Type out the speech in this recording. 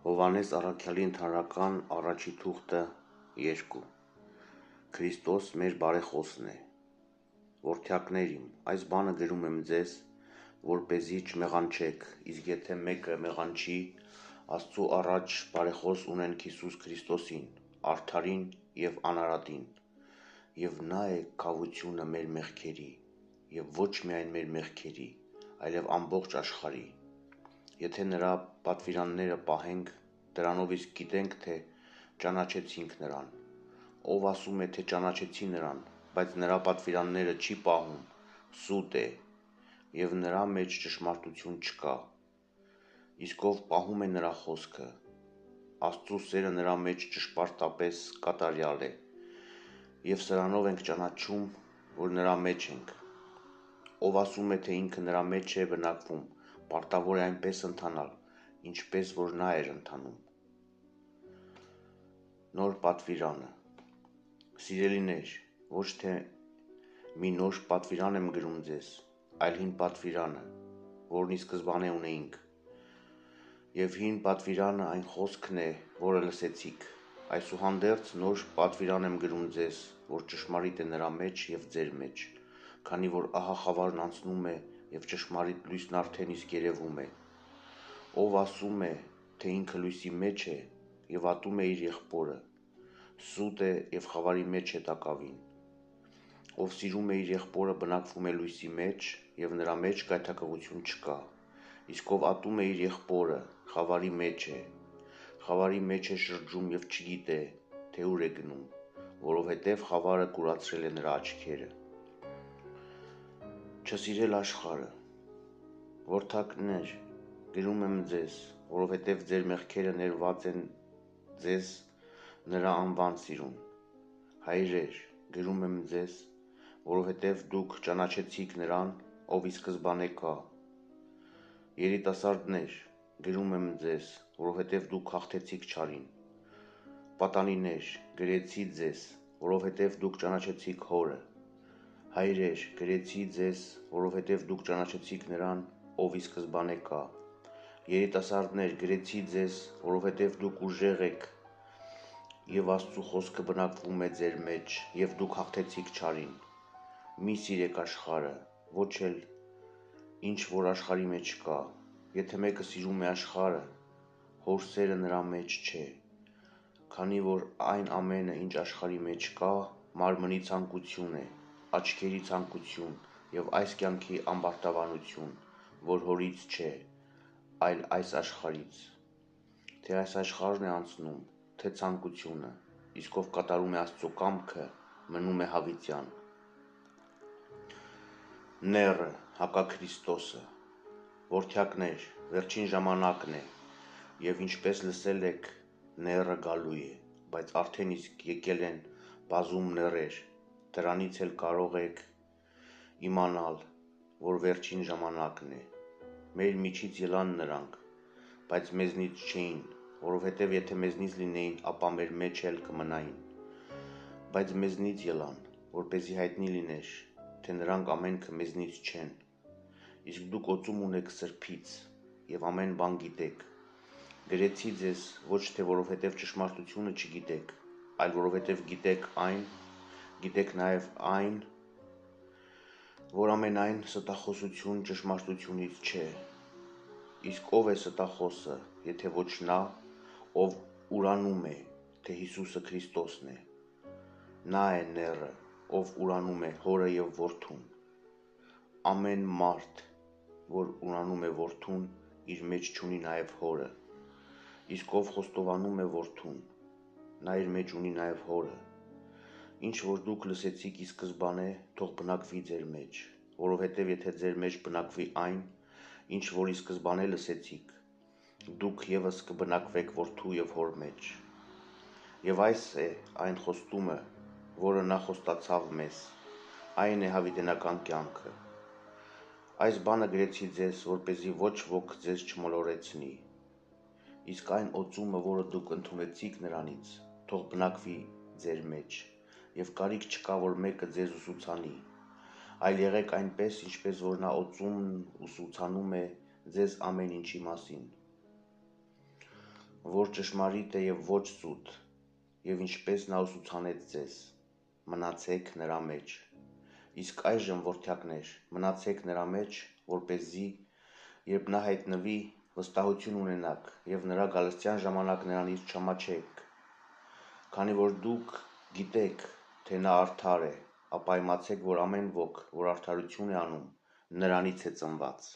Հովհաննես առաքյալի ընդհանրական առաջի թուղթը 2 Քրիստոս մեր բարեխոսն է։ Որդյակներ իմ, այս բանը գրում եմ ձեզ, որպեսզի չմեղանչեք, իսկ եթե մեկը մեղանչի, Աստծու առաջ բարեխոս ունենք Հիսուս Քրիստոսին, արդարին և անարատին, և նա է քավությունը մեր մեղքերի, և ոչ միայն մեր մեղքերի, այլև ամբողջ աշխարհի։ Եթե նրա պատվիրանները պահենք, դրանով իսկ գիտենք, թե ճանաչեցինք նրան։ Ով ասում է, թե ճանաչեցի նրան, բայց նրա պատվիրանները չի պահում, սուտ է, և նրա մեջ ճշմարտություն չկա։ Իսկ ով պահում է նրա խոսքը, Աստծու սերը նրա մեջ ճշմարտապես կատարյալ է, և սրանով ենք ճանաչում, որ նրա մեջ ենք։ Ով ասում է, թե ինքը նրա մեջ է բնակվում, պարտավոր է այնպես ընթանալ, ինչպես որ նա էր ընթանում։ Նոր պատվիրանը։ Սիրելիներ, ոչ թե մի նոր պատվիրան եմ գրում ձեզ, այլ հին պատվիրանը, որն ի սկզբանե ունեինք։ Եվ հին պատվիրանը այն խոսքն է, որը լսեցիք։ Այսուհանդերձ նոր պատվիրան եմ գրում ձեզ, որ ճշմարիտ է նրա մեջ և ձեր մեջ, քանի որ ահա խավարն անցնում է և ճշմարիտ լույսն արդեն իսկ երևում է։ Ով ասում է, թե ինքը լույսի մեջ է և ատում է իր եղբորը, սուտ է և խավարի մեջ է տակավին։ Ով սիրում է իր եղբորը բնակվում է լույսի մեջ և նրա մեջ գայթակղություն չկա, իսկ ով ատում է իր եղբորը, խավարի մեջ է։ Խավարի մեջ է շրջում և չգիտե, թե ուր է գնում, որովհետև խավարը կուրացրել է նրա աչքերը։ Չսիրել աշխարհը։ Որդակներ, գրում եմ ձեզ, որովհետև ձեր մեղքերը ներված են ձեզ նրա անվան սիրուն։ Հայրեր, գրում եմ ձեզ, որովհետև դուք ճանաչեցիք նրան, ով ի սկզբանե կա։ Երիտասարդներ, գրում եմ ձեզ, որովհետև դուք հաղթեցիք չարին։ Պատանիներ, գրեցի ձեզ, որովհետև դուք ճանաչեցիք հորը։ Հայրեր, գրեցի ձեզ, որովհետև դուք ճանաչեցիք նրան, ով ի սկզբանե կա։ Երիտասարդներ, գրեցի ձեզ, որովհետև դուք ուժեղ եք, և Աստծու խոսքը բնակվում է ձեր մեջ, և դուք հաղթեցիք չարին։ Մի սիրեք աշխարհը, ոչ էլ ինչ որ աշխարհի մեջ կա։ Եթե մեկը սիրում է աշխարհը, Հոր սերը նրա մեջ չէ, քանի որ այն ամենը, ինչ աշխարհի մեջ կա, մարմնի ցանկություն է, աչքերի ցանկություն և այս կյանքի ամբարտավանություն, որ Հորից չէ, այլ այս աշխարհից։ Թե այս աշխարհն է անցնում, թե ցանկությունը, իսկ ով կատարում է Աստծու կամքը, մնում է հավիտյան։ Նեռը, հակաքրիստոսը։ Որդյակներ, վերջին ժամանակն է, և ինչպես լսել եք, նեռը գալու է, բայց արդեն իսկ եկել են բազում նեռեր, դրանից էլ կարող եք իմանալ, որ վերջին ժամանակն է։ Մեր միջից ելան նրանք, բայց մեզնից չէին, որովհետև եթե մեզնից լինեին, ապա մեր մեջ էլ կմնային։ Բայց մեզնից ելան, որպեսզի հայտնի լիներ, թե նրանք ամենքը մեզնից չեն։ Իսկ դուք օծում ունեք սրբից և ամեն բան գիտեք։ Գրեցի ձեզ ոչ թե որովհետև ճշմարտությունը չգիտեք, այլ որովհետև գիտեք նաև այն, որ ամենայն ստախոսություն ճշմարտությունից չէ։ Իսկ ով է ստախոսը, եթե ոչ նա, ով ուրանում է, թե Հիսուսը Քրիստոսն է։ Նա է նեռը, ով ուրանում է Հորը և Որդուն։ Ամեն մարդ, որ ուրանում է Որդուն, իր մեջ չունի նաև Հորը։ Իսկ ով խոստովանում է Որդուն, նա իր մեջ ունի նաև Հորը։ Ինչ որ դուք լսեցիք ի սկզբանե, թող բնակվի ձեր մեջ, որովհետև եթե ձեր մեջ բնակվի այն, ինչ որ ի սկզբանե լսեցիք, դուք ևս կբնակվեք Որդու և Հոր մեջ։ Եվ այս է այն խոստումը, որը նա խոստացավ մեզ, այն է հավիտենական կյանքը։ Այս բանը գրեցի ձեզ, որպեսզի ոչ ոք ձեզ չմոլորեցնի։ Իսկ այն օծումը, որը դուք ընդունեցիք նրանից, թող բնակվի ձեր մեջ, և կարիք չկա, որ մեկը ձեզ ուսուցանի, այլ եղեք այնպես, ինչպես որ նա օծումն ուսուցանում է ձեզ ամեն ինչի մասին։ որ ճշմարիտ է եւ ոչ սուտ, եւ ինչպես նա ուսուցանեց ձեզ, մնացեք նրա մեջ։ Իսկ այժմ, որդյակներ, մնացեք նրա մեջ, որպեսզի, երբ նա հայտնվի, վստահություն ունենաք եւ նրա գալստյան ժամանակ նրանից չամաչեք։ Քանի որ դուք գիտեք, թե նա արդար է, ապա իմացեք, որ ամեն ոք, որ արդարություն է անում, նրանից է ծնված։